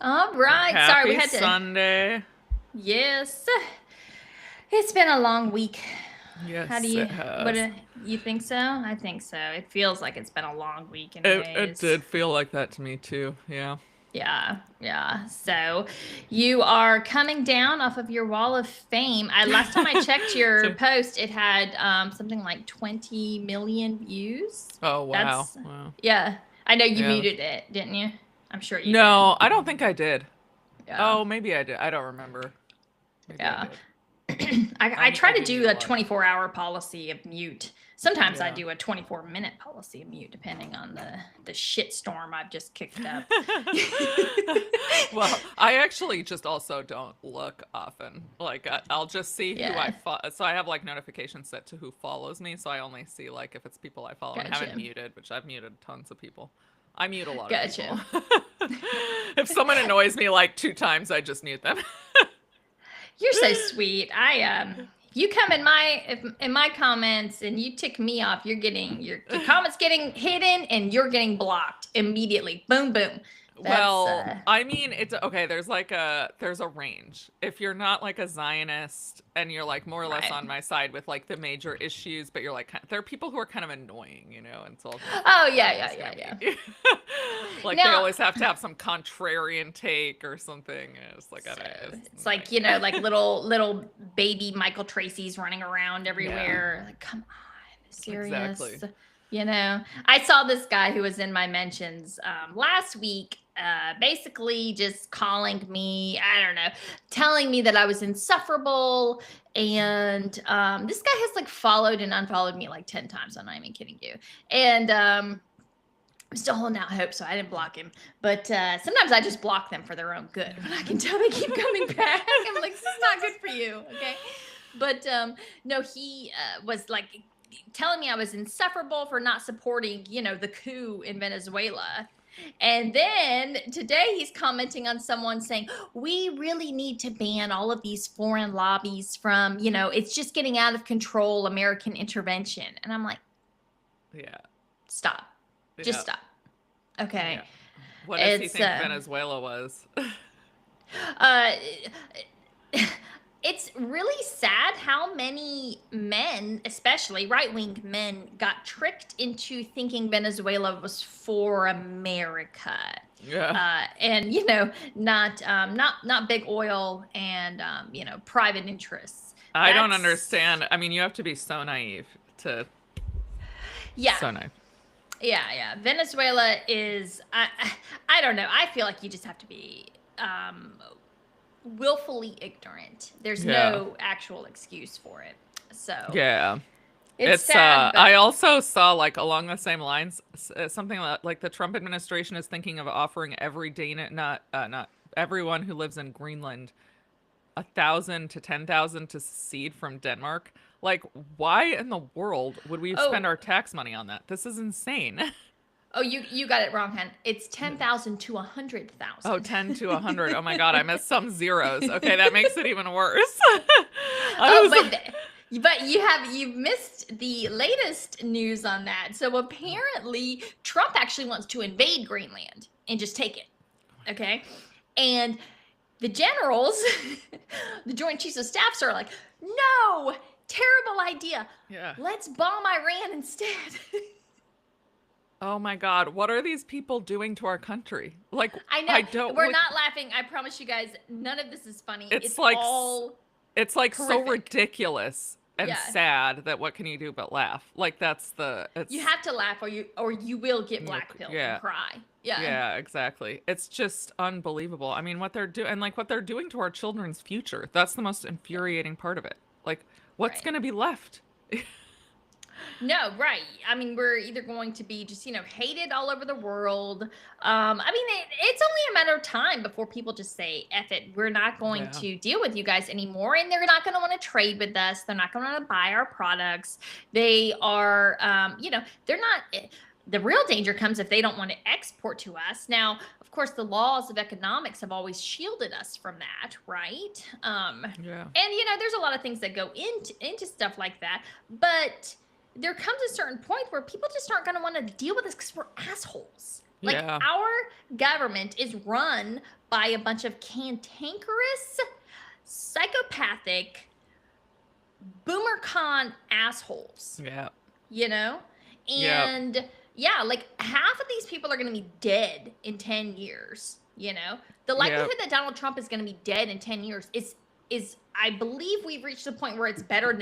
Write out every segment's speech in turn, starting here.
All right. Sorry, we Happy had to. Sunday. Yes. It's been a long week. How do Yes, you, it what has. do you think so? I think so. It feels like it's been a long week, It anyways. did feel like that to me too. Yeah. Yeah, yeah. So you are coming down off of your wall of fame. Last time I checked your So, post, it had something like 20 million views. oh wow. That's, Wow. yeah. I know you Yeah. muted it, didn't you? I'm sure you did. No, I don't think I did. Yeah, Oh, maybe I did. I don't remember. Maybe I yeah. did. I I try to do mute do a a lot. 24-hour policy of mute. Sometimes I Yeah. do a 24-minute policy of mute, depending on the shit storm I've just kicked up. Well, I actually just also don't look often. Like I'll just see who I Yeah, follow. So I have like notifications set to who follows me, so I only see like if it's people I follow and haven't gotcha, muted, which I've muted tons of people. I mute a lot of people. gotcha. If someone annoys me like 2 times, I just mute them. You're so sweet. You come in my comments and you tick me off. You're getting your comments getting hidden and you're getting blocked immediately. Boom, boom. That's Well, I mean, it's okay. There's a range. If you're not like a Zionist and you're like more or less right. on my side with like the major issues, but you're like there are people who are kind of annoying, and so I'll just Oh yeah, yeah, just yeah, gonna yeah. be like they Now, always have to have some contrarian take or something. And it's like I so don't. It's it's like, annoying. like little baby Michael Tracy's running around Yeah, everywhere. Like, come on, exactly. serious. I saw this guy who was in my mentions last week, basically just calling me, I don't know, telling me that I was insufferable. And this guy has like followed and unfollowed me like 10 times. I'm not even kidding you. And I'm still holding out hope, so I didn't block him. But sometimes I just block them for their own good. When I can tell they keep coming back, I'm like, this is not good for you, okay? But no, he was like telling me I was insufferable for not supporting, the coup in Venezuela. And then today he's commenting on someone saying, we really need to ban all of these foreign lobbies from, it's just getting out of control, American intervention. And I'm like, Yeah, stop. Just yeah, stop. Okay. yeah. What does he It's think Venezuela was? uh it's really sad how many men, especially right-wing men, got tricked into thinking Venezuela was for America. Yeah. And not big oil and private interests. I don't That's understand. I mean, you have to be so naive to yeah. so naive. Yeah. Venezuela is I don't know. I feel like you just have to be willfully ignorant. There's Yeah. no actual excuse for it. So Yeah. it's It's sad, I but also saw like along the same lines something like the Trump administration is thinking of offering every Dana not everyone who lives in Greenland 1,000 to 10,000 to secede from Denmark. Like why in the world would we spend oh our tax money on that? This is insane. oh you got it wrong, Hen. It's 10,000 to 100,000. Oh, 10 to 100. Oh my God, I missed some zeros. Okay, that makes it even worse. I Oh, was like, but you've missed the latest news on that. So apparently Trump actually wants to invade Greenland and just take it. Okay? And the generals, the Joint Chiefs of Staffs are like, "No, terrible idea. yeah. Let's bomb Iran instead." Oh my God, what are these people doing to our country? Like, I know. I don't We're like not laughing. I promise you guys, none of this is funny. it's It's like all it's like so horrific. ridiculous and Yeah. sad that what can you do but laugh? Like that's the You it's have to laugh or you will get black pilled and yeah. cry. Yeah. Yeah, exactly. It's just unbelievable. I mean, what they're doing and like what they're doing to our children's future. That's the most Yeah. infuriating part of it. Like what's Right. going to be left? No, right. I mean, we're either going to be just, hated all over the world. I mean, it's only a matter of time before people just say, F it, we're not going Yeah. to deal with you guys anymore. And they're not going to want to trade with us. They're not going to want to buy our products. They are, they're not. The real danger comes if they don't want to export to us. Now, of course, the laws of economics have always shielded us from that, right? Yeah. And there's a lot of things that go into stuff like that, but there comes a certain point where people just aren't going to want to deal with us because we're assholes. Like, Yeah. our government is run by a bunch of cantankerous, psychopathic, boomer con assholes, Yeah. you know? Yeah. And yeah, like, half of these people are going to be dead in 10 years, you know? The Yeah. likelihood that Donald Trump is going to be dead in 10 years is I believe we've reached a point where it's better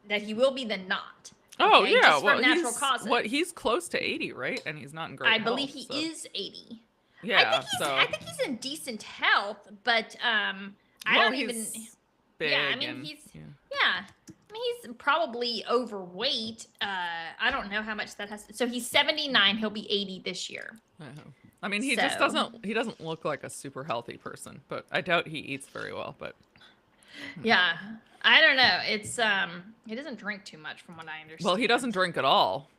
that he will be than not. Oh Okay, yeah. just Well, from natural causes. he's close to 80, right? And he's not in great I health. believe he So is 80. yeah. I think he's in decent health, but I well, don't even. he's Yeah, I big mean and yeah. I mean, he's probably overweight. I don't know how much that has. So he's 79. He'll be 80 this year. I mean, he just So- doesn't look like a super healthy person, but I doubt he eats very well, but Yeah, I don't know. It's he doesn't drink too much, from what I understand. well, he doesn't drink at all.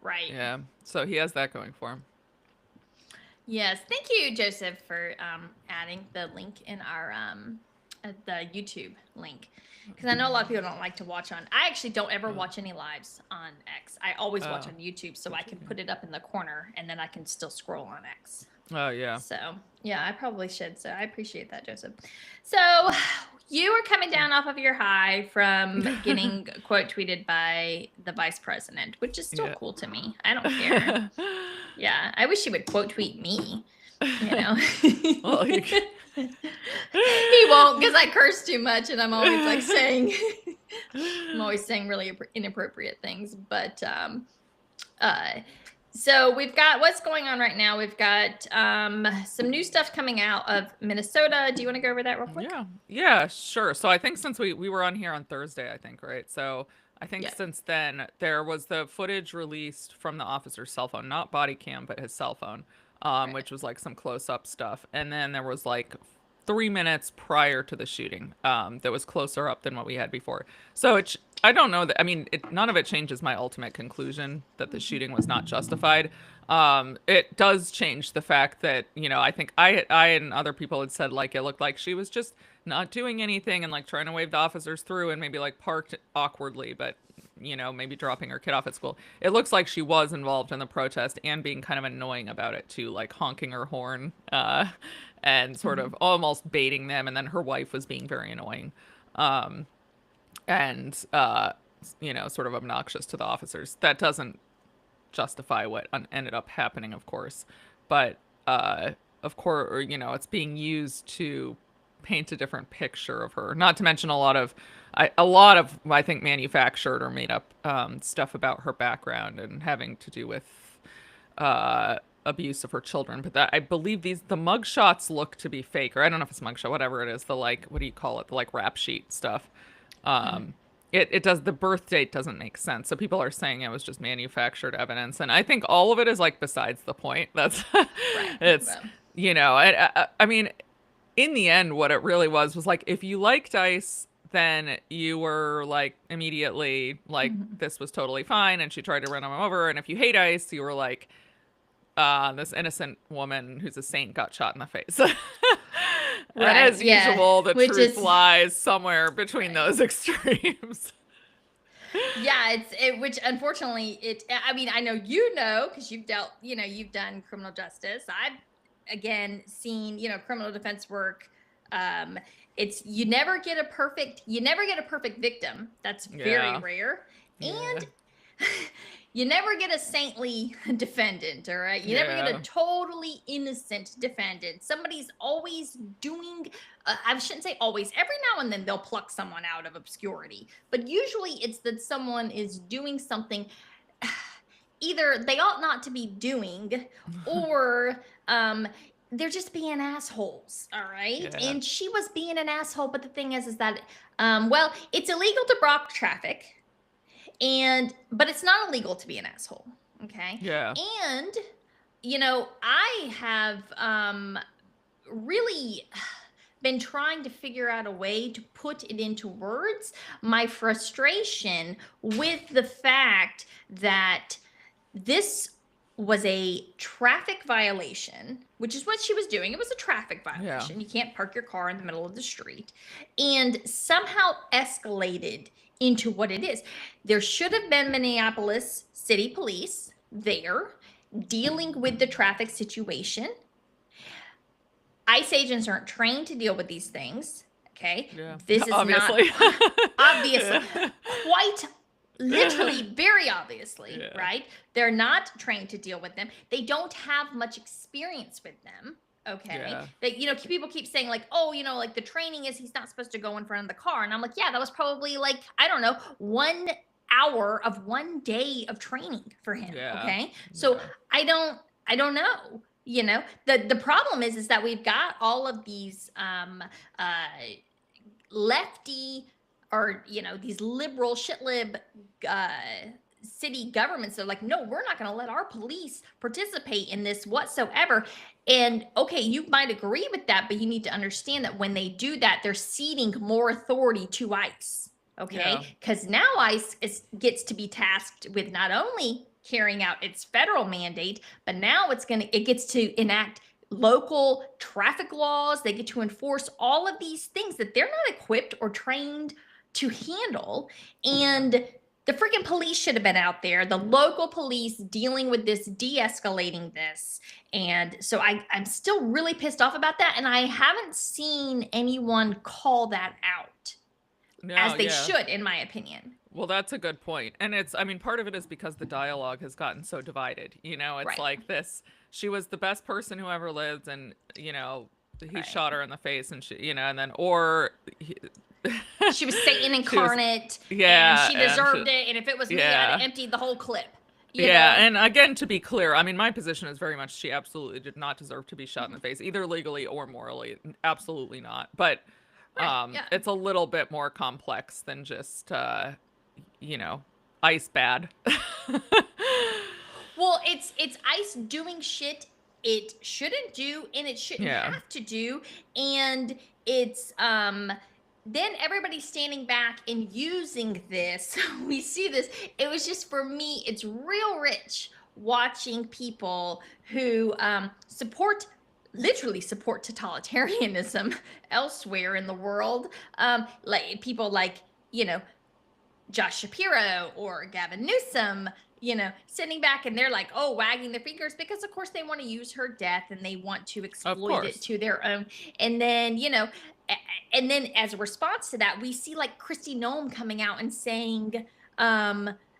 Right. Yeah. So he has that going for him. Yes. Thank you, Joseph, for adding the link in our the YouTube link, because I know a lot of people don't like to watch on. I actually don't ever watch any lives on X. I always watch on YouTube, so I can put it up in the corner and then I can still scroll on X. Oh yeah. So yeah, I probably should. So I appreciate that, Joseph. So you are coming down off of your high from getting quote tweeted by the vice president, which is still cool to me. I don't care. Yeah, I wish he would quote tweet me. You know. Well, he won't, because I curse too much, and I'm always like saying, really inappropriate things. But so we've got what's going on right now. We've got some new stuff coming out of Minnesota. Do you want to go over that real quick? Yeah, sure. So I think since we were on here on Thursday, I think, right? So I think since then there was the footage released from the officer's cell phone, not body cam, but his cell phone, which was like some close-up stuff. And then there was like 3 minutes prior to the shooting that was closer up than what we had before. So I don't know that. I mean, none of it changes my ultimate conclusion that the shooting was not justified. It does change the fact that, you know, I think I and other people had said like it looked like she was just not doing anything and like trying to wave the officers through and maybe like parked awkwardly, but you know, maybe dropping her kid off at school. It looks like she was involved in the protest and being kind of annoying about it too, like honking her horn and sort of almost baiting them. And then her wife was being very annoying. And you know, sort of obnoxious to the officers. That doesn't justify what ended up happening, of course, but of course, you know, it's being used to paint a different picture of her. Not to mention a lot of I think manufactured or made up stuff about her background and having to do with abuse of her children. But that I believe the mugshots look to be fake, or I don't know if it's mugshot, whatever it is. The like, what do you call it? The like rap sheet stuff. It does, the birth date doesn't make sense. So people are saying it was just manufactured evidence. And I think all of it is like besides the point. That's, it's, you know, I mean, in the end, what it really was like, if you liked ICE, then you were like immediately like, this was totally fine. And she tried to run him over. And if you hate ICE, you were like, this innocent woman who's a saint got shot in the face. And as usual, the truth lies somewhere between those extremes. Yeah, which unfortunately I mean, I know, you know, because you've done criminal justice. I've again seen, you know, criminal defense work. You never get a perfect victim. That's very rare. And you never get a saintly defendant, all right? You never get a totally innocent defendant. Somebody's always doing, I shouldn't say always, every now and then they'll pluck someone out of obscurity. But usually it's that someone is doing something either they ought not to be doing, or they're just being assholes, all right? And she was being an asshole, but the thing is that, well, it's illegal to block traffic. But it's not illegal to be an asshole. Okay. Yeah. And, you know, I have really been trying to figure out a way to put it into words, my frustration with the fact that this was a traffic violation, which is what she was doing. It was a traffic violation. You can't park your car in the middle of the street, and somehow escalated into what it is. There should have been Minneapolis City Police there, dealing with the traffic situation. ICE agents aren't trained to deal with these things. Okay. Yeah. This is Obviously. not obviously, Yeah. quite literally, very obviously, Yeah. right? They're not trained to deal with them. They don't have much experience with them. Okay. Yeah. That, people keep saying like, oh, like the training is he's not supposed to go in front of the car. And I'm like, yeah, that was probably like, I don't know, 1 hour of 1 day of training for him. Yeah. Okay. So Yeah. I don't know. The problem is that we've got all of these lefty, or these liberal shitlib city governments. They're like, no, we're not going to let our police participate in this whatsoever. And okay, you might agree with that, but you need to understand that when they do that, they're ceding more authority to ICE. Okay, because now ICE gets to be tasked with not only carrying out its federal mandate, but now it gets to enact local traffic laws. They get to enforce all of these things that they're not equipped or trained to handle. And the freaking police should have been out there, the local police dealing with this, de-escalating this. And so I'm still really pissed off about that. And I haven't seen anyone call that out as they should, in my opinion. Well, that's a good point. And part of it is because the dialogue has gotten so divided. It's like this. She was the best person who ever lived, and, he shot her in the face, and she was Satan incarnate, and she deserved it. And if it was me, I'd have emptied the whole clip. You know? And again, to be clear, my position is very much she absolutely did not deserve to be shot in the face, either legally or morally. Absolutely not. But it's a little bit more complex than just ICE bad. Well, it's ICE doing shit it shouldn't do, and it shouldn't have to do. And it's then everybody's standing back and using this. We see this. It was just, for me, it's real rich watching people who literally support totalitarianism elsewhere in the world. Like people like, Josh Shapiro or Gavin Newsom, sitting back, and they're like, oh, wagging their fingers, because of course they want to use her death and they want to exploit it to their own. And then, and then as a response to that, we see like Kristi Noem coming out and saying,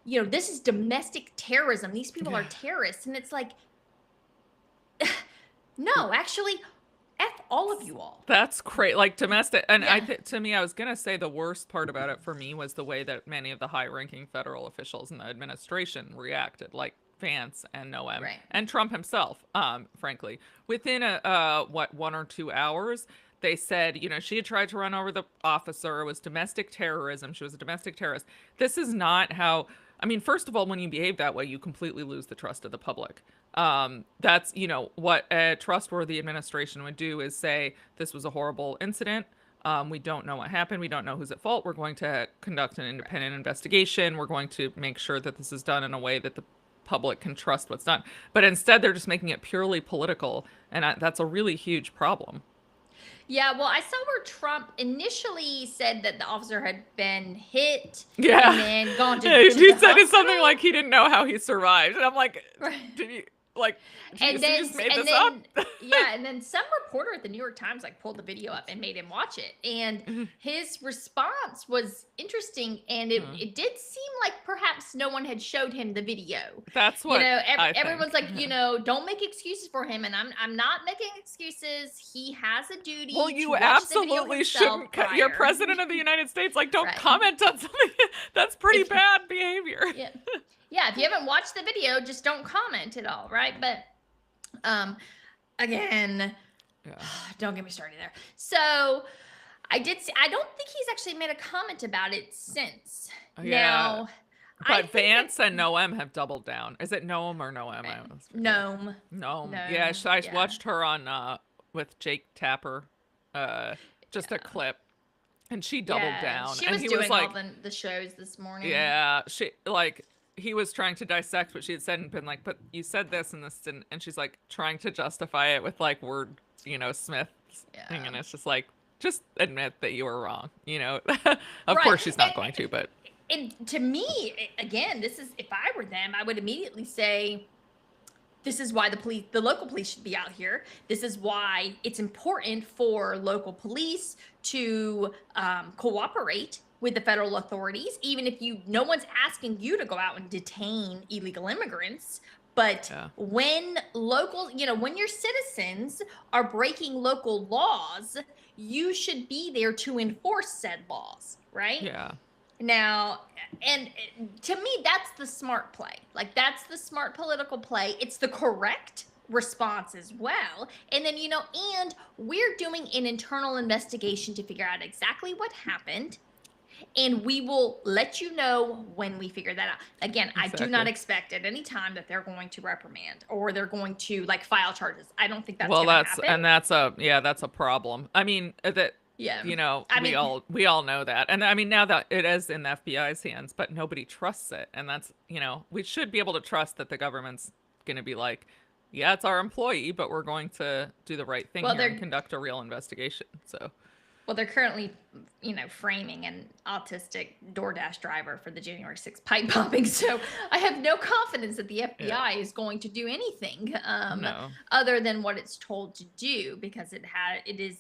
this is domestic terrorism. These people are terrorists. And it's like, no, actually, F all of you all. That's great. Like domestic. And to me, I was going to say the worst part about it for me was the way that many of the high-ranking federal officials in the administration reacted, like Vance and Noem and Trump himself, frankly. Within 1 or 2 hours, they said, she had tried to run over the officer. It was domestic terrorism. She was a domestic terrorist. This is not how... first of all, when you behave that way, you completely lose the trust of the public. That's, what a trustworthy administration would do is say, this was a horrible incident. We don't know what happened. We don't know who's at fault. We're going to conduct an independent investigation. We're going to make sure that this is done in a way that the public can trust what's done. But instead, they're just making it purely political. And that's a really huge problem. Yeah, well, I saw where Trump initially said that the officer had been hit and then gone to he said hospital. something like he didn't know how he survived. And I'm like, did you... and then, just made this up? And then some reporter at the New York Times pulled the video up and made him watch it, and his response was interesting, and it did seem like perhaps no one had showed him the video. That's what everyone's like, don't make excuses for him, and I'm not making excuses. He has a duty. Well, you absolutely shouldn't. You're president of the United States. Don't comment on something. That's pretty bad behavior. Yeah, if you haven't watched the video, just don't comment at all, right? But again, don't get me started there. So I don't think he's actually made a comment about it since. Now, but Vance and Noem have doubled down. Is it Noem or Noem? Noem. Yeah, I watched her on with Jake Tapper, just a clip. And she doubled down. She was doing all the shows this morning. Yeah, he was trying to dissect what she had said and been like, but you said this and this, and she's trying to justify it with word, Smith thing, and it's just admit that you were wrong, Of course she's not going to, but. And to me, again, this is, if I were them, I would immediately say, this is why the local police should be out here. This is why it's important for local police to cooperate with the federal authorities, even if no one's asking you to go out and detain illegal immigrants. But Yeah. when when your citizens are breaking local laws, you should be there to enforce said laws, right? Yeah. Now, and to me, that's the smart play. Like, that's the smart political play. It's the correct response as well. And then, and we're doing an internal investigation to figure out exactly what happened. And we will let you know when we figure that out. Again, Exactly. I do not expect at any time that they're going to reprimand or they're going to file charges. I don't think that's going to happen. And that's a problem. I mean, that Yeah. we all know that. And I mean, now that it is in the FBI's hands, but nobody trusts it. And that's, we should be able to trust that the government's going to be like, yeah, it's our employee, but we're going to do the right thing here and conduct a real investigation. So, well, they're currently, framing an autistic DoorDash driver for the January 6th pipe bombing. So I have no confidence that the FBI is going to do anything other than what it's told to do, because it is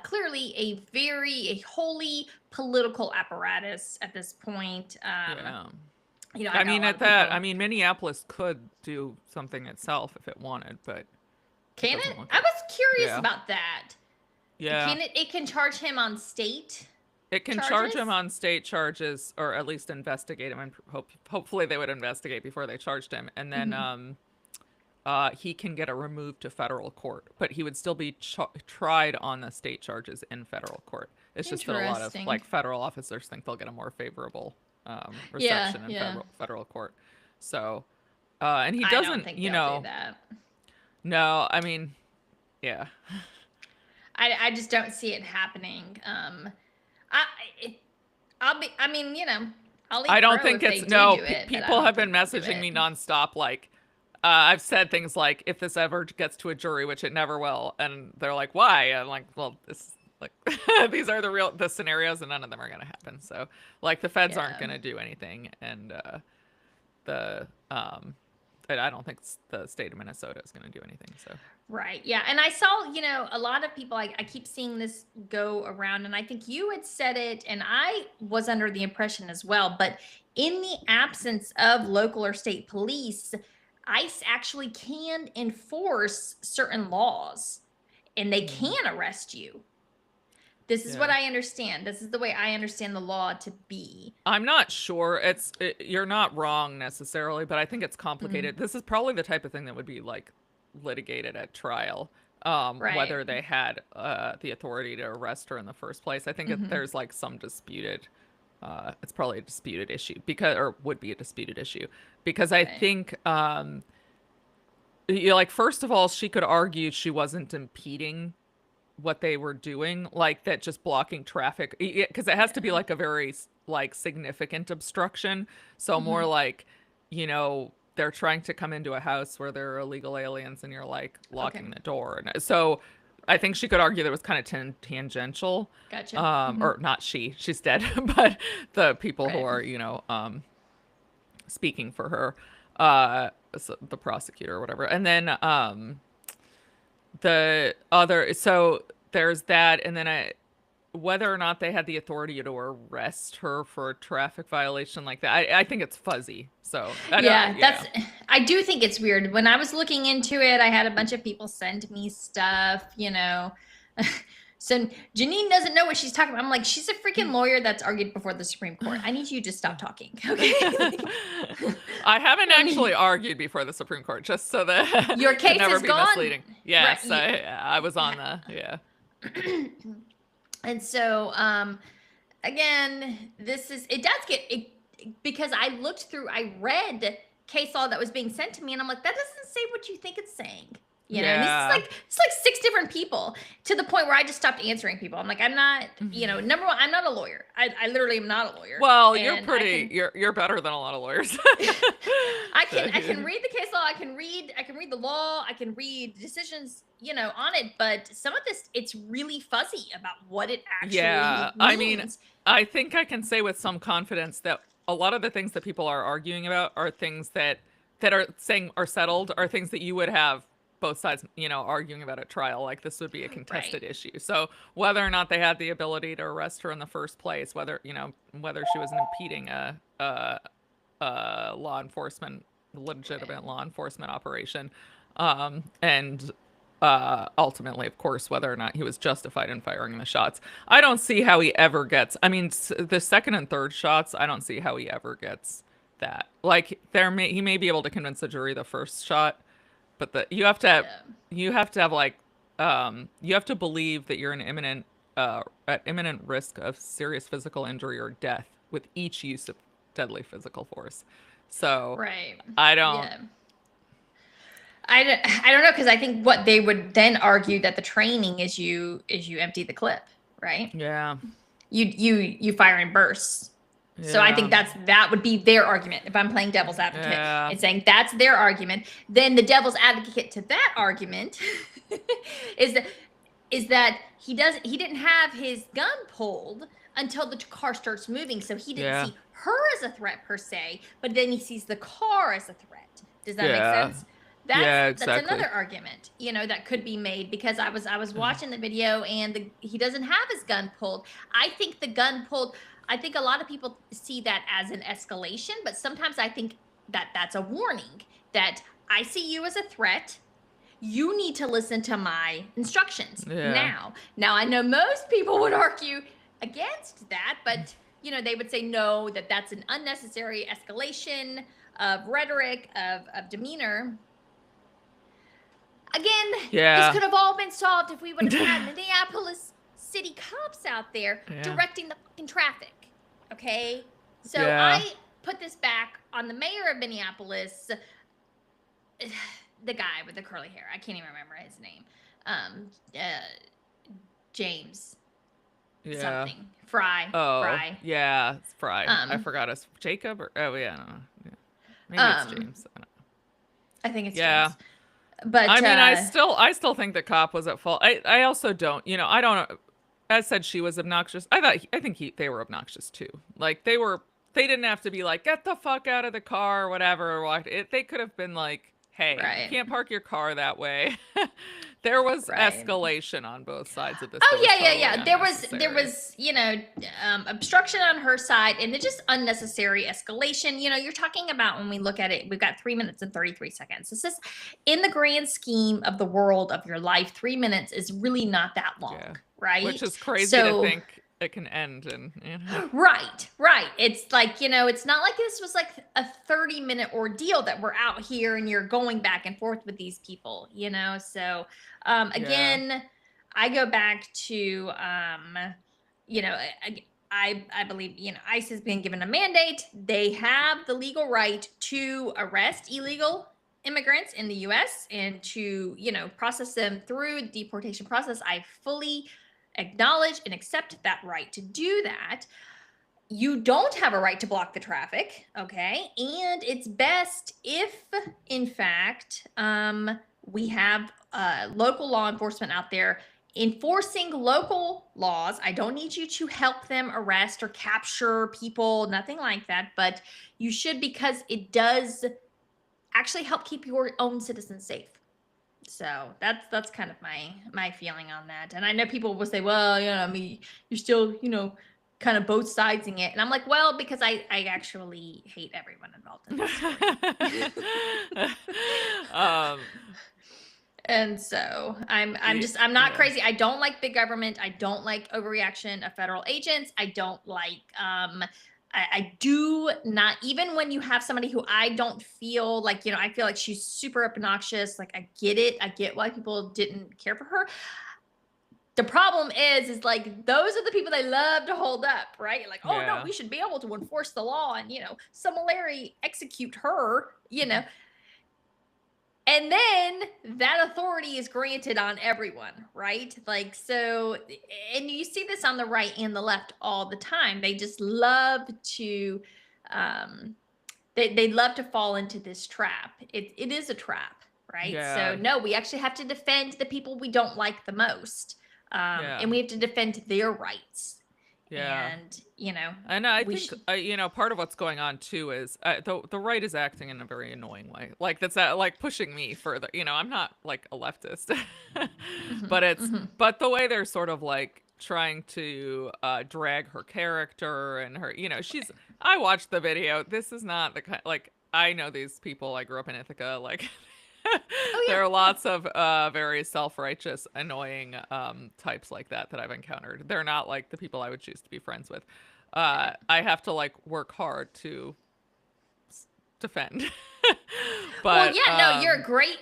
clearly a wholly political apparatus at this point. Minneapolis could do something itself if it wanted, but can it? I was curious about that. Yeah. It can charge him on state. It can charge him on state charges, or at least investigate him, and hopefully they would investigate before they charged him, and then he can get it removed to federal court, but he would still be tried on the state charges in federal court. It's just that a lot of federal officers think they'll get a more favorable reception in federal court. So, and he doesn't, I don't think they'll do that. No, I mean, yeah. I just don't see it happening. I don't think it's people have been messaging me nonstop. Like, I've said things like, if this ever gets to a jury, which it never will, and they're like, why? I'm like, well, this like these are the scenarios, and none of them are going to happen. So, like, the feds aren't going to do anything, and I don't think the state of Minnesota is going to do anything. So. Right. Yeah. And I saw, a lot of people, I keep seeing this go around, and I think you had said it, and I was under the impression as well, but in the absence of local or state police, ICE actually can enforce certain laws and they can arrest you. This is what I understand. This is the way I understand the law to be. I'm not sure. You're not wrong necessarily, but I think it's complicated. This is probably the type of thing that would be like litigated at trial, whether they had the authority to arrest her in the first place. I think if there's like some disputed, it's probably a disputed issue would be a disputed issue because I think, first of all, she could argue she wasn't impeding what they were doing, like that just blocking traffic, because it has to be like a very like significant obstruction. So more like, they're trying to come into a house where there are illegal aliens and you're like locking the door. And so I think she could argue that it was kind of tangential. Gotcha. Or not she's dead, but the people who are, speaking for her, so the prosecutor or whatever. And then so there's that. And then whether or not they had the authority to arrest her for a traffic violation like that, I think it's fuzzy. So I do think it's weird. When I was looking into it, I had a bunch of people send me stuff, So Janine doesn't know what she's talking about. I'm like, she's a freaking lawyer that's argued before the Supreme Court. I need you to stop talking. Okay. I haven't actually argued before the Supreme Court, just so that your case never is be gone. Misleading. Yes, right. I was on And so, again, it does get because I read case law that was being sent to me, and I'm like, that doesn't say what you think it's saying. And it's like 6 different people, to the point where I just stopped answering people. I'm like, I'm not, number one, I'm not a lawyer. I literally am not a lawyer. Well, you're better than a lot of lawyers. I can read the case law. I can read the law. I can read decisions, on it. But some of this, it's really fuzzy about what it actually means. I mean, I think I can say with some confidence that a lot of the things that people are arguing about are things that that are saying are settled are things that you would have both sides, arguing about at trial. Like this would be a Right. contested issue. So whether or not they had the ability to arrest her in the first place, whether she was impeding a legitimate law enforcement operation, and ultimately, of course, whether or not he was justified in firing the shots. I don't see how he ever gets. I mean, the second and third shots, I don't see how he ever gets that. Like, he may be able to convince the jury the first shot, but Yeah. you have to have like, you have to believe that you're at imminent risk of serious physical injury or death with each use of deadly physical force. So Right. I don't. Yeah. I don't know, because I think what they would then argue that the training is you empty the clip, right? Yeah. You fire in bursts. So I think Yeah. that would be their argument. If I'm playing devil's advocate Yeah. and saying that's their argument, then the devil's advocate to that argument is that he didn't have his gun pulled until the car starts moving, so he didn't Yeah. see her as a threat per se, but then he sees the car as a threat. Does that make Yeah. sense? Yeah, That's exactly. another argument, that could be made, because I was watching the video and he doesn't have his gun pulled. I think the gun pulled. I think a lot of people see that as an escalation, but sometimes I think that that's a warning that I see you as a threat. You need to listen to my instructions Yeah. now. Now, I know most people would argue against that, but they would say no, that's an unnecessary escalation of rhetoric, of demeanor. Again, this Yeah. could have all been solved if we would have had Minneapolis city cops out there Yeah. directing the fucking traffic. Okay? So Yeah. I put this back on the mayor of Minneapolis, the guy with the curly hair. I can't even remember his name. James Yeah. something. Fry. Oh, Fry. yeah. It's Fry. I Um, forgot his Jacob or yeah, I don't know. Yeah. Maybe it's um, James. I don't know. I think it's Yeah. James. But I mean, I still think the cop was at fault. I also don't, I don't. As said, she was obnoxious. I think they were obnoxious too. Like they didn't have to be like, get the fuck out of the car or whatever. Or what. They could have been like, hey, you right. can't park your car that way. There was Right. escalation on both sides of this. That Oh was yeah, totally There unnecessary. was obstruction on her side, and it's just unnecessary escalation. You're talking about, when we look at it, we've got 3 minutes and 33 seconds. This is, in the grand scheme of the world of your life, 3 minutes is really not that long, Yeah. Which right? is crazy to So think it can end in. right. It's like, it's not like this was like a 30-minute ordeal that we're out here and you're going back and forth with these people. So Yeah. again, I go back to you know, I believe, ICE has been given a mandate. They have the legal right to arrest illegal immigrants in the US and to, process them through the deportation process. I fully acknowledge and accept that right to do that. You don't have a right to block the traffic, okay? And it's best if, in fact, we have local law enforcement out there enforcing local laws. I don't need you to help them arrest or capture people, nothing like that, but you should, because it does actually help keep your own citizens safe. So that's kind of my feeling on that. And I know people will say, well, I mean, you're still, kind of both sidesing it. And I'm like, well, because I actually hate everyone involved in this story. um And so I'm not yeah. crazy. I don't like big government. I don't like overreaction of federal agents. I don't like I do not, even when you have somebody who I don't feel like, I feel like she's super obnoxious. Like, I get it. I get why people didn't care for her. The problem is like, those are the people they love to hold up, right? Like, oh no, Yeah. we should be able to enforce the law and, summarily execute her, and then that authority is granted on everyone, right? Like, so, and you see this on the right and the left all the time. They just love to, they love to fall into this trap. It is a trap, right? So Yeah. no, we actually have to defend the people we don't like the most. Yeah. And we have to defend their rights. Yeah. And, you know, And I we think should. part of what's going on too is the right is acting in a very annoying way. Like that's like pushing me further. I'm not like a leftist, Mhm, but mhm. the way they're sort of like trying to drag her character and her. She's. I watched the video. This is not the kind like I know these people. I grew up in Ithaca. Like Oh, there yeah, are yeah. lots of very self-righteous, annoying types like that I've encountered. They're not like the people I would choose to be friends with. I have to like work hard to defend. Well, but yeah, no, you're great.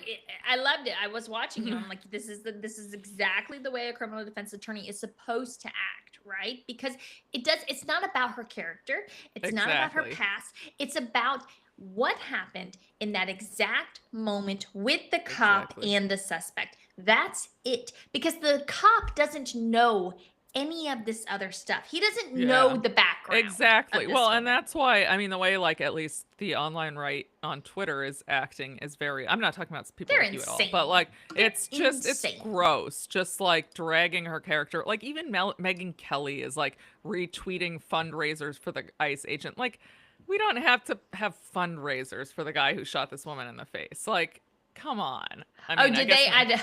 I loved it. I was watching you. mhm, I'm like, this is exactly the way a criminal defense attorney is supposed to act, right? Because it's not about her character. It's not about her exactly, past. It's about what happened in that exact moment with the cop exactly. and the suspect. That's it. Because the cop doesn't know any of this other stuff. He doesn't know Yeah. the background Exactly. of this Well, and woman. that's why I mean the way like at least the online right on Twitter is acting is very I'm not talking about people They're like you at all, but insane. like They're it's insane. gross just like dragging her character. Like even Megan Kelly is like retweeting fundraisers for the ICE agent. Like we don't have to have fundraisers for the guy who shot this woman in the face. Like come on. I Oh, mean, I did guess they?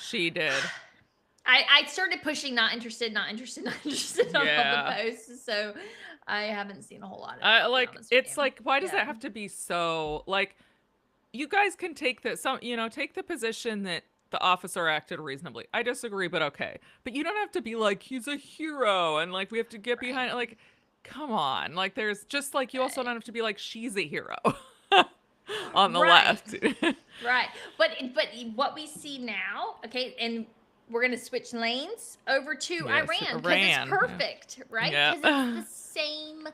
she did. I started pushing not interested, not interested, not interested on all the Yeah. posts, so I haven't seen a whole lot of it. I'll be Like honest with it's you. like why does Yeah, that have to be so like you guys can take take the position that the officer acted reasonably. I disagree, but okay. But you don't have to be like he's a hero and like we have to get behind it. right, Like, come on. Like there's just like you also don't right, have to be like she's a hero on the right, left. right. But what we see now, okay, and we're gonna switch lanes over to Yes, Iran because it's Iran. perfect, right? Because it's Yeah. the same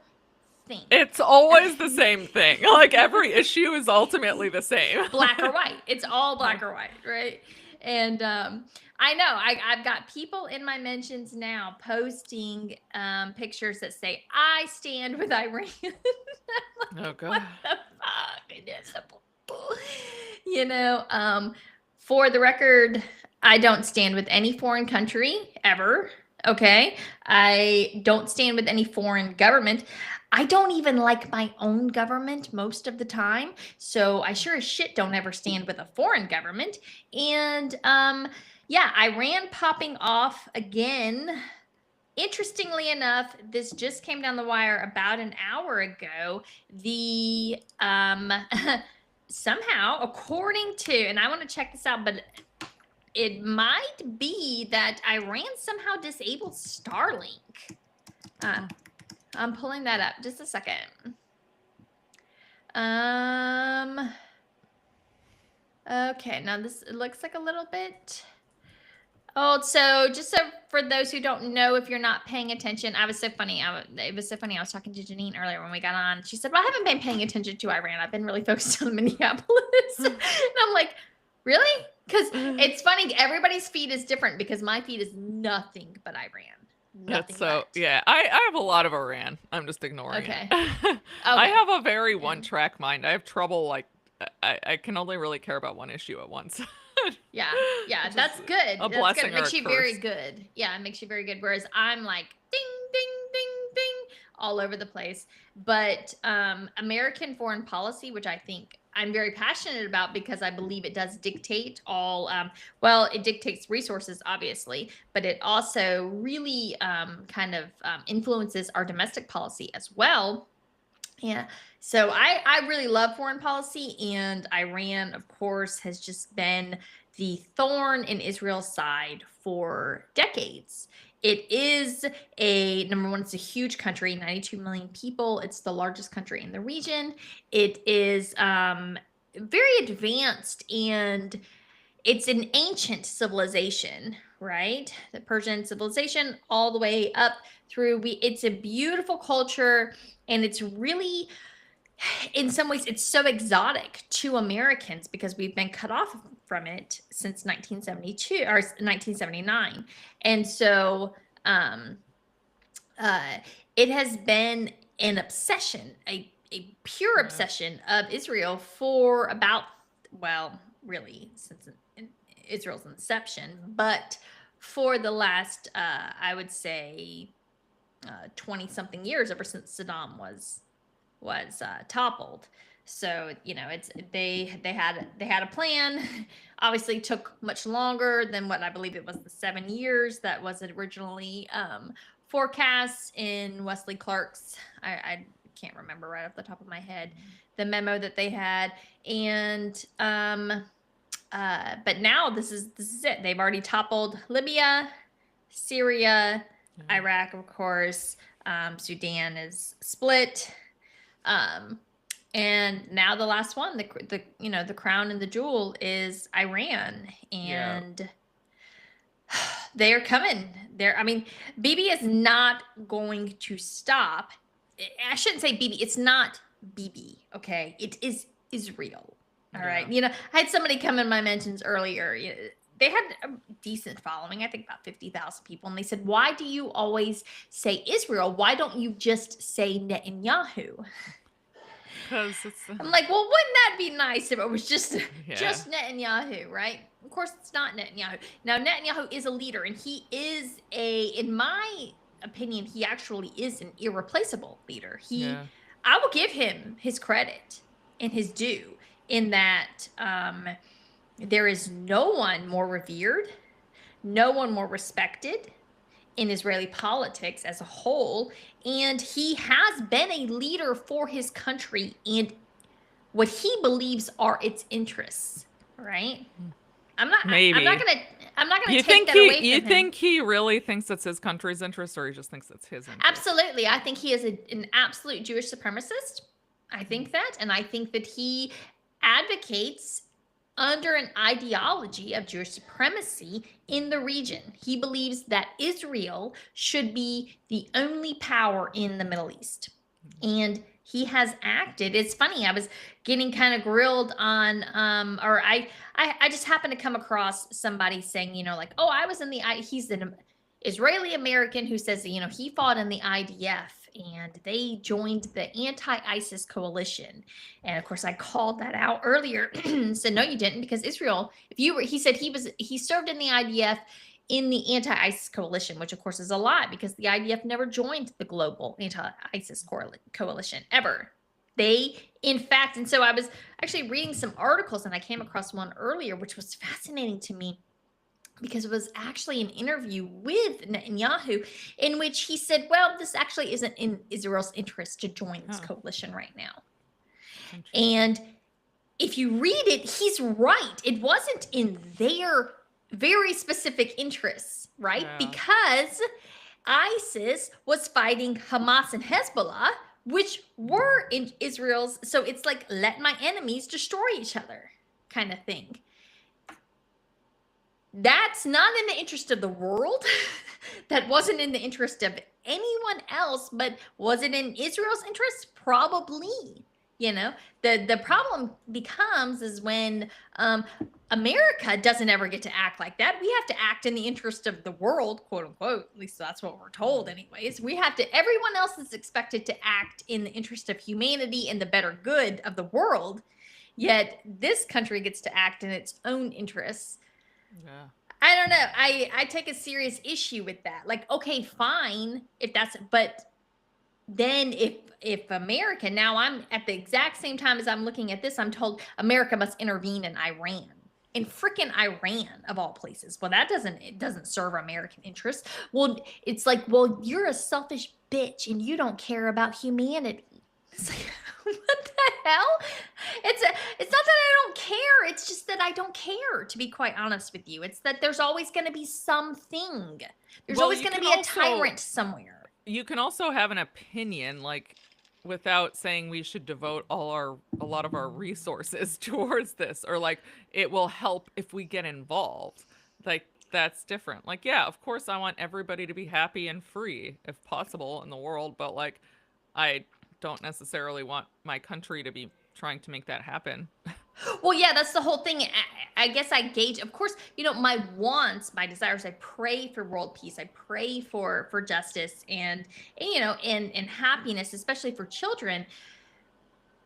thing. It's always the Okay. same thing. Like every issue is ultimately the same. Black or white. It's all black or white, right? And I know I've got people in my mentions now posting pictures that say I stand with Iran. I'm Oh like, god. what the fuck? For the record, I don't stand with any foreign country ever. Okay. I don't stand with any foreign government. I don't even like my own government most of the time. So I sure as shit don't ever stand with a foreign government. And yeah, Iran popping off again. Interestingly enough, this just came down the wire about an hour ago. The somehow, according to, and I want to check this out, but it might be that Iran somehow disabled Starlink. I'm pulling that up. Just a second. Okay, now this it looks like a little bit. Oh, so just so for those who don't know, if you're not paying attention, I was so funny. It was so funny. I was talking to Janine earlier when we got on. She said, "Well, I haven't been paying attention to Iran. I've been really focused on Minneapolis." And I'm like, "Really?" Because it's funny. Everybody's feed is different because my feed is nothing but Iran. That's Nothing so but. yeah. I have a lot of Iran. I'm just ignoring it. Okay. I Okay. have a very Yeah. one track mind. I have trouble like I can only really care about one issue at once. Yeah, yeah, Which is that's good. a That's good. blessing It or a makes you very curse. good. Yeah, it makes you very good. Whereas I'm like ding, ding, ding, ding, all over the place. But American foreign policy, which I think I'm very passionate about because I believe it does dictate all. Well, it dictates resources, obviously, but it also really kind of influences our domestic policy as well. Yeah. So I really love foreign policy, and Iran, of course, has just been the thorn in Israel's side for decades. It is a number one, it's a huge country, 92 million people. It's the largest country in the region. It is very advanced, and it's an ancient civilization, right? The Persian civilization all the way up through it's a beautiful culture, and it's really, in some ways, it's so exotic to Americans because we've been cut off from it since 1972 or 1979. And so um, uh, it has been an obsession, a pure Yeah. obsession of Israel for about, well, really, since Israel's inception, but for the last, I would say, 20 something years ever since Saddam was toppled. So it's they had a plan. Obviously, took much longer than what I believe it was the 7 years that was originally forecast in Wesley Clark's. I can't remember right off the top of my head the memo that they had, and but now this is it. They've already toppled Libya, Syria, Iraq, of course. Sudan is split. And now the last one, the crown and the jewel is Iran, and they're coming. Bibi is not going to stop. I shouldn't say Bibi. It's not Bibi. Okay, it is Israel. All right. I had somebody come in my mentions earlier. They had a decent following, I think about 50,000 people. And they said, why do you always say Israel? Why don't you just say Netanyahu? Because I'm like, well, wouldn't that be nice if it was just Netanyahu, right? Of course, it's not Netanyahu. Now, Netanyahu is a leader, and he is in my opinion, he actually is an irreplaceable leader. I will give him his credit and his due in that there is no one more revered, no one more respected in Israeli politics as a whole, and he has been a leader for his country and what he believes are its interests, right? I'm not gonna take that away from him. You think he really thinks it's his country's interest, or he just thinks it's his interest? Absolutely. I think he is an absolute Jewish supremacist. I think that, and I think that he advocates under an ideology of Jewish supremacy in the region. He believes that Israel should be the only power in the Middle East. And he has acted. It's funny, I was getting kind of grilled on, or I just happened to come across somebody saying, I was in he's an Israeli American who says that, he fought in the IDF and they joined the anti-ISIS coalition. And of course I called that out earlier. Said, no, you didn't, because Israel, he said he served in the IDF in the anti-ISIS coalition, which of course is a lie, because the IDF never joined the global anti-ISIS coalition ever. They, in fact, and so I was actually reading some articles and I came across one earlier, which was fascinating to me, because it was actually an interview with Netanyahu in which he said, well, this actually isn't in Israel's interest to join this coalition right now. And if you read it, he's right. It wasn't in their very specific interests, right? Yeah. Because ISIS was fighting Hamas and Hezbollah, which were in Israel's. So it's like, let my enemies destroy each other kind of thing. That's not in the interest of the world. That wasn't in the interest of anyone else, but was it in Israel's interest? Probably. The problem becomes is when America doesn't ever get to act like that. We have to act in the interest of the world, quote unquote. At least that's what we're told anyways. Everyone else is expected to act in the interest of humanity and the better good of the world. Yet this country gets to act in its own interests. Yeah. I don't know. I take a serious issue with that. Like, okay, fine, but then if America, now I'm at the exact same time as I'm looking at this, I'm told America must intervene in Iran. In freaking Iran, of all places. Well, it doesn't serve American interests. Well, it's like, well, you're a selfish bitch and you don't care about humanity. It's like, what the hell? It's not that I don't care. It's just that I don't care, to be quite honest with you. It's that there's always going to be something. There's always going to be a tyrant somewhere. You can also have an opinion, like, without saying we should devote a lot of our resources towards this, or like it will help if we get involved. Like, that's different. Like, yeah, of course I want everybody to be happy and free if possible in the world, but like I don't necessarily want my country to be trying to make that happen. Well, yeah, that's the whole thing. I guess I gauge, of course, my wants, my desires, I pray for world peace. I pray for justice and happiness, especially for children.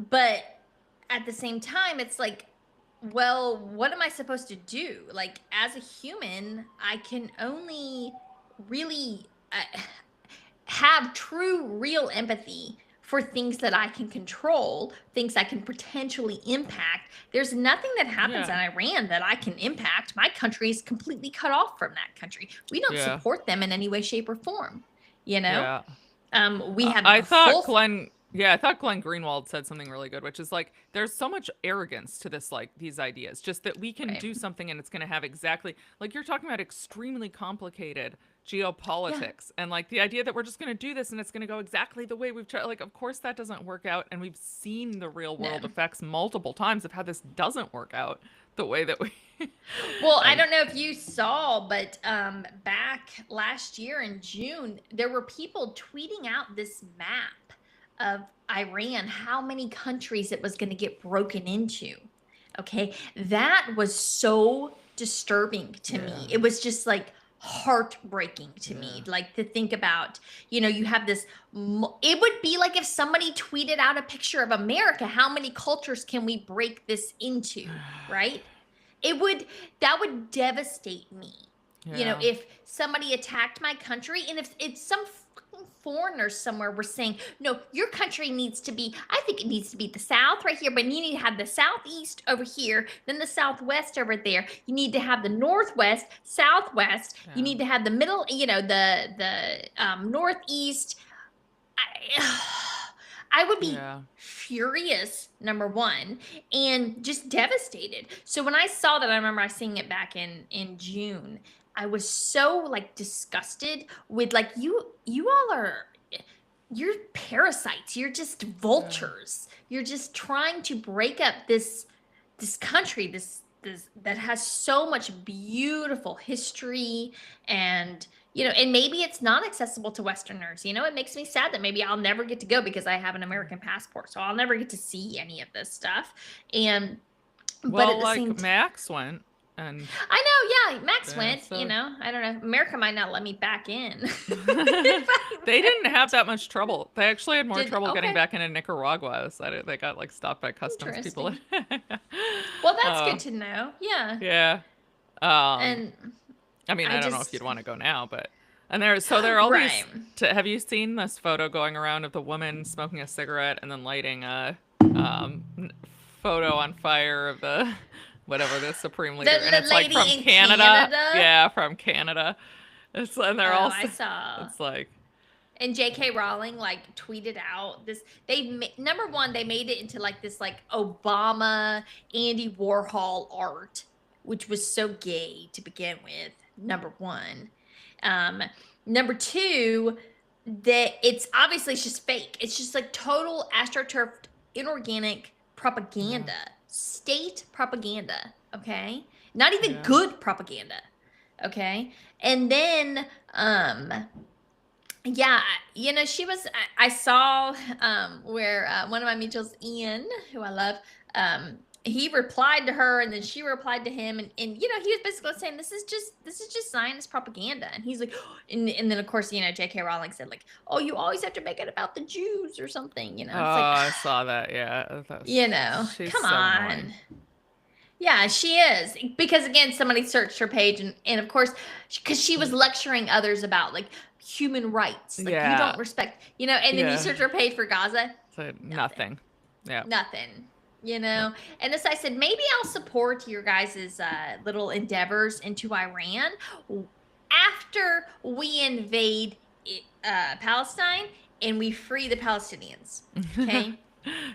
But at the same time, it's like, well, what am I supposed to do? Like, as a human, I can only really have true, real empathy for things that I can control, things I can potentially impact. There's nothing that happens in Iran that I can impact. My country is completely cut off from that country. We don't Yeah. support them in any way, shape, or form. You know, Yeah. we have I a thought full. Glenn, yeah, I thought Glenn Greenwald said something really good, which is like, there's so much arrogance to this, like these ideas, just that we can Right. do something and it's going to have exactly, like you're talking about extremely complicated Yeah. geopolitics and like the idea that we're just going to do this and it's going to go exactly the way we've tried. Like, of course that doesn't work out. And we've seen the real No. world effects multiple times of how this doesn't work out the way that we. Well, I don't know if you saw, but back last year in June, there were people tweeting out this map of Iran, how many countries it was going to get broken into. Okay. That was so disturbing to me. It was just like heartbreaking to me. Like to think about, you have this, it would be like if somebody tweeted out a picture of America, how many cultures can we break this into, right? That would devastate me. If somebody attacked my country, and if some fucking foreigners somewhere were saying, no, your country needs to be, I think it needs to be the South right here, but you need to have the Southeast over here, then the Southwest over there. You need to have the Northwest, Southwest. You need to have the middle, the Northeast. I would be furious, number one, and just devastated. So when I saw that, I remember I seeing it back in June. I was so like disgusted with like you all you're parasites. You're just vultures. You're just trying to break up this country, this that has so much beautiful history and and maybe it's not accessible to Westerners. It makes me sad that maybe I'll never get to go because I have an American passport, so I'll never get to see any of this stuff. And but at the same time, Max went, and I know, yeah, Max went. so... I don't know. America might not let me back in. They didn't have that much trouble. They actually had more trouble getting okay. back into Nicaragua. So they got like stopped by customs people. Well, that's good to know. Yeah. Yeah. And I mean, I don't know if you'd want to go now, but there are all these. Have you seen this photo going around of the woman smoking a cigarette and then lighting a photo on fire of the whatever the supreme leader, and it's like from Canada. Yeah, from Canada. And they're all. I saw. It's like. And J.K. Rowling like tweeted out this. Number one, they made it into like this like Obama, Andy Warhol art, which was so gay to begin with. Number one. Number two, that it's obviously just fake. It's just like total astroturfed, inorganic propaganda, state propaganda. Okay, not even good propaganda. Okay, and then she was. I saw where one of my mutuals, Ian, who I love, he replied to her, and then she replied to him, and he was basically saying this is just Zionist propaganda, and he's like, and then of course J.K. Rowling said like, oh, you always have to make it about the Jews or something, It's I saw that, yeah. Come on. Annoying. Yeah, she is. Because again, somebody searched her page and of course, because she was lecturing others about like human rights. Like you don't respect, and then you search her page for Gaza. So nothing. Yeah. Nothing. And this I said, maybe I'll support your guys' little endeavors into Iran after we invade Palestine and we free the Palestinians. Okay?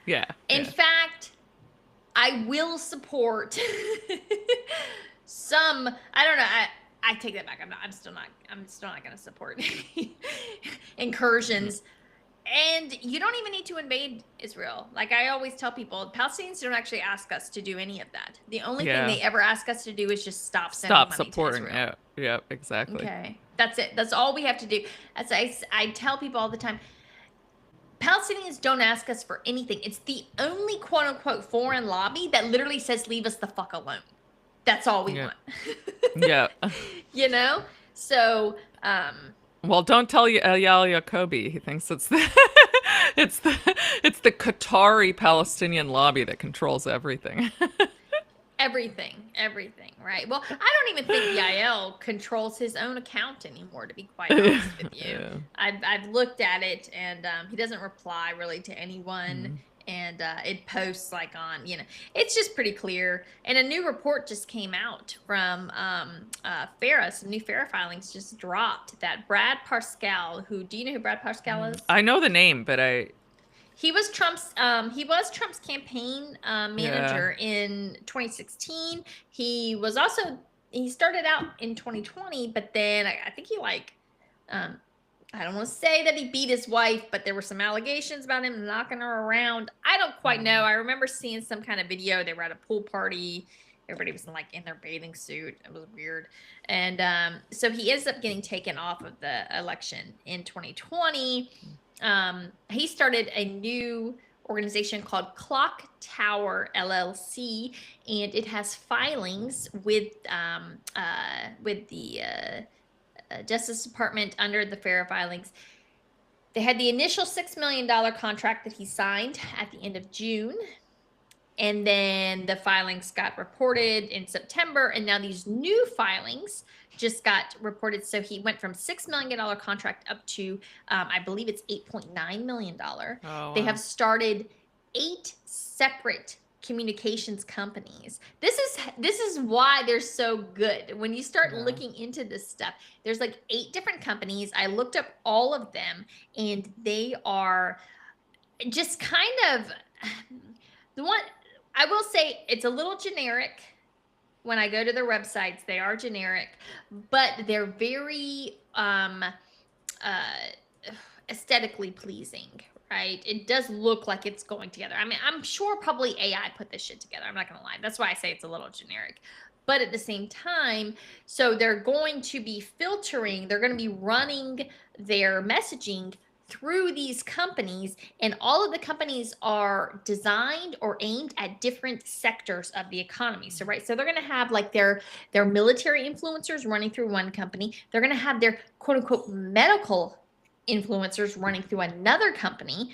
Yeah. In fact, I will support some. I don't know. I take that back. I'm still not going to support incursions. And you don't even need to invade Israel. Like I always tell people, Palestinians don't actually ask us to do any of that. The only thing they ever ask us to do is just stop supporting. To Israel. Yeah, exactly. Okay, that's it. That's all we have to do. As I tell people all the time, Palestinians don't ask us for anything. It's the only quote unquote foreign lobby that literally says leave us the fuck alone. That's all we want. Yeah. So well, don't tell Eyal Jacobi. He thinks it's the it's the Qatari Palestinian lobby that controls everything. everything, right? Well, I don't even think Yael controls his own account anymore, to be quite honest with you. Yeah. I've looked at it, and he doesn't reply really to anyone. Mm. And it posts like on, it's just pretty clear. And a new report just came out from FARA. Some new FARA filings just dropped that Brad Parscale, do you know who Brad Parscale is? I know the name, but He was Trump's campaign manager in 2016. He started out in 2020, but then I think he I don't want to say that he beat his wife, but there were some allegations about him knocking her around. I don't quite know. I remember seeing some kind of video. They were at a pool party. Everybody was in their bathing suit. It was weird. And so he ends up getting taken off of the election in 2020. He started a new organization called Clock Tower LLC, and it has filings with the Justice Department under the FARA filings. They had the initial $6 million contract that he signed at the end of June. And then the filings got reported in September. And now these new filings just got reported. So he went from $6 million contract up to, I believe it's $8.9 million. Oh, wow. They have started 8 separate communications companies. This is why they're so good. When you start looking into this stuff, there's 8 different companies. I looked up all of them, and they are just kind of the one. I will say it's a little generic. When I go to their websites, they are generic, but they're very aesthetically pleasing, right? It does look like it's going together. I mean, I'm sure probably AI put this shit together. I'm not going to lie. That's why I say it's a little generic. But at the same time, so they're going to be filtering, they're going to be running their messaging through these companies, and all of the companies are designed or aimed at different sectors of the economy. So they're going to have their military influencers running through one company. They're going to have their quote unquote medical influencers running through another company.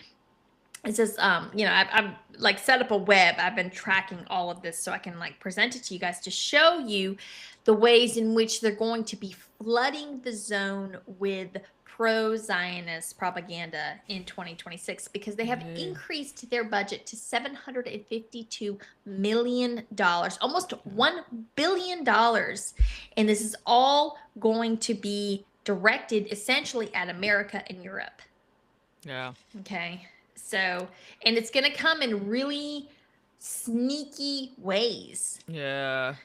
It says, I've set up a web. I've been tracking all of this so I can present it to you guys to show you the ways in which they're going to be flooding the zone with pro-Zionist propaganda in 2026, because they have increased their budget to $752 million, almost $1 billion. And this is all going to be directed essentially at America and Europe. Yeah. Okay. So, and it's going to come in really sneaky ways. Yeah.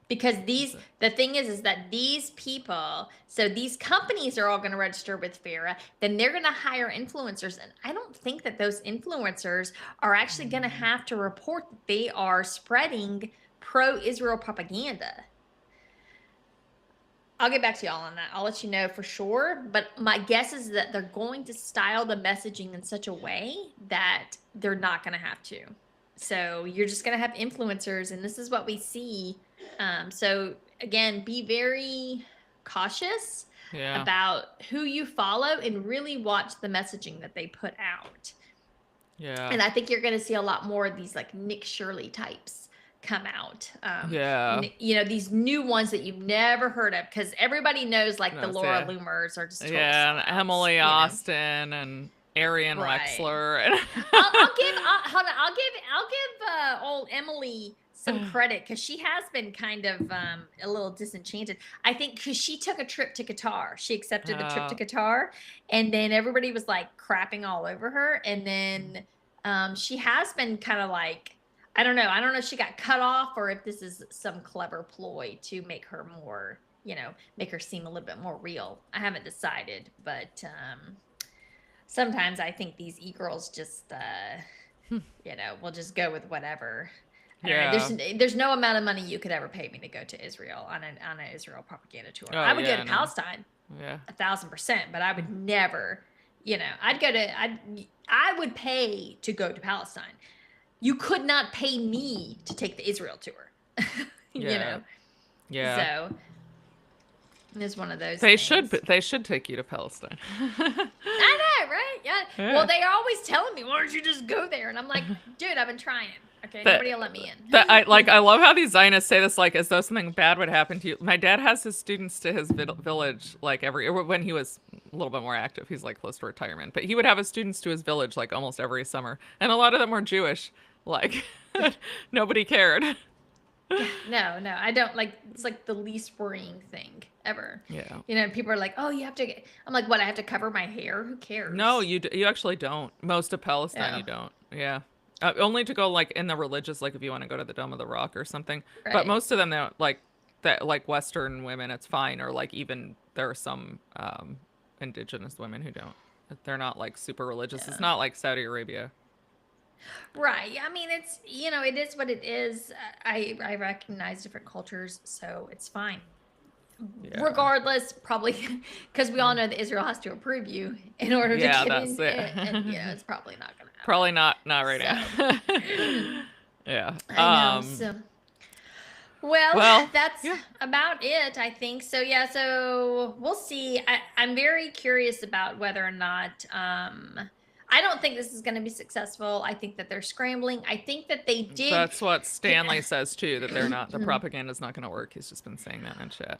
Because the thing is that these people, so these companies are all going to register with FARA, then they're going to hire influencers. And I don't think that those influencers are actually going to have to report that they are spreading pro-Israel propaganda. I'll get back to y'all on that. I'll let you know for sure. But my guess is that they're going to style the messaging in such a way that they're not going to have to. So you're just going to have influencers, and this is what we see. So again, be very cautious about who you follow, and really watch the messaging that they put out. Yeah. And I think you're going to see a lot more of these Nick Shirley types come out. These new ones that you've never heard of, because everybody knows the Laura Loomers are just total and Emily Austin and Arian Wexler. I'll give old Emily some credit, because she has been kind of a little disenchanted. I think because she took a trip to Qatar. She accepted the trip to Qatar, and then everybody was crapping all over her. And then she has been kind of I don't know if she got cut off, or if this is some clever ploy to make her more, make her seem a little bit more real. I haven't decided, but sometimes I think these e-girls just, will just go with whatever. There's no amount of money you could ever pay me to go to Israel on an Israel propaganda tour. I would go to Palestine, 1,000%, but I would never, I would pay to go to Palestine. You could not pay me to take the Israel tour, Yeah. So it's one of those. They things. They should take you to Palestine. I know, right? Yeah. Well, they are always telling me, "Why don't you just go there?" And I'm like, "Dude, I've been trying. Okay, That nobody will let me in. that I love how these Zionists say this like as though something bad would happen to you. My dad has his students to his village like when he was a little bit more active. He's like close to retirement, but he would have his students to his village like almost every summer, and a lot of them were Jewish. Like nobody cared. Yeah, no, I don't like. It's like the least worrying thing ever. Yeah. You know, people are like, "Oh, you have to." I'm like, "What? I have to cover my hair? Who No, cares?" you actually don't. Most of Palestine, Yeah, you don't. Yeah. Only to go like in the religious, like if you want to go to the Dome of the Rock or something. But right. most of them, they don't like that. Like Western women, it's fine. Or like even there are some indigenous women who don't. They're not like super religious. It's Yeah. not like Saudi Arabia. Right. Yeah, I mean, it's, it is what it is. I recognize different cultures, so it's fine. Yeah. Regardless, probably because we all know that Israel has to approve you in order to Yeah, get that's in, it. and it's probably not going to Probably happen. not right now. So, Yeah. I know. So, well, Well, that's yeah. about it, I think. So yeah, so we'll see. I'm very curious about whether or not I don't think this is going to be successful. I think that they're scrambling. I think that they did That's what get Stanley says too, that they're not the propaganda's not gonna work. He's just been saying that in chat.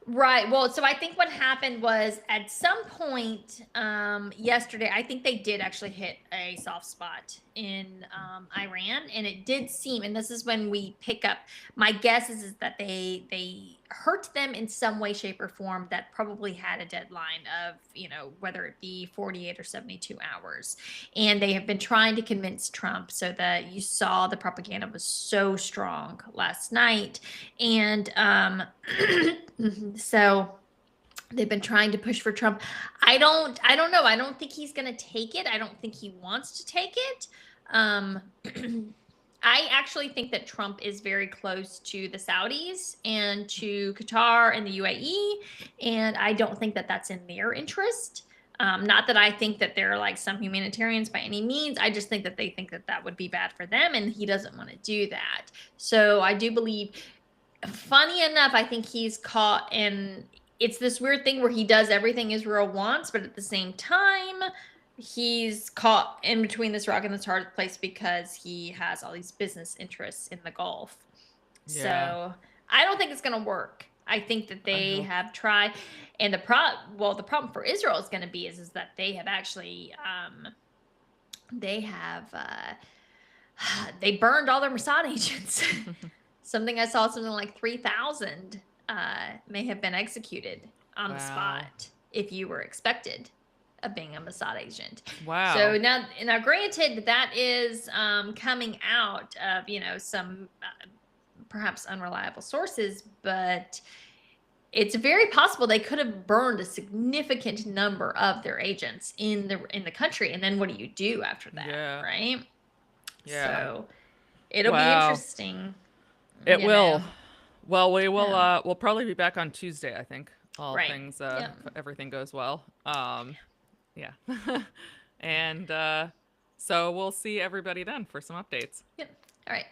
right. Well, so I think what happened was at some point yesterday, I think they did actually hit a soft spot in Iran, and it did seem. And this is when we pick up. My guess is that they hurt them in some way, shape, or form that probably had a deadline of whether it be 48 or 72 hours, and they have been trying to convince Trump. So that you saw the propaganda was so strong last night, and so they've been trying to push for Trump. I don't know. I don't think he's going to take it. I don't think he wants to take it. Um I actually think that Trump is very close to the Saudis and to Qatar and the UAE, and I don't think that that's in their interest. Not that I think that they're like some humanitarians by any means. I just think that they think that that would be bad for them, and he doesn't want to do that. So I do believe, funny enough, I think he's caught in, it's this weird thing where he does everything Israel wants, but at the same time, he's caught in between this rock and this hard place because he has all these business interests in the Gulf. Yeah. So I don't think it's going to work. I think that they have tried, and the problem for Israel is going to be is that they have actually they have they burned all their Mossad agents. Something I saw, something like 3,000 may have been executed on the spot if you were expected of being a Mossad agent. Wow. So now granted, that is coming out of some perhaps unreliable sources, but it's very possible they could have burned a significant number of their agents in the country, and then what do you do after that, right? Yeah. So it'll be interesting. It will. Well, we will. We'll probably be back on Tuesday, I think. All things, if everything goes well. Yeah. And so we'll see everybody then for some updates. Yep. All right.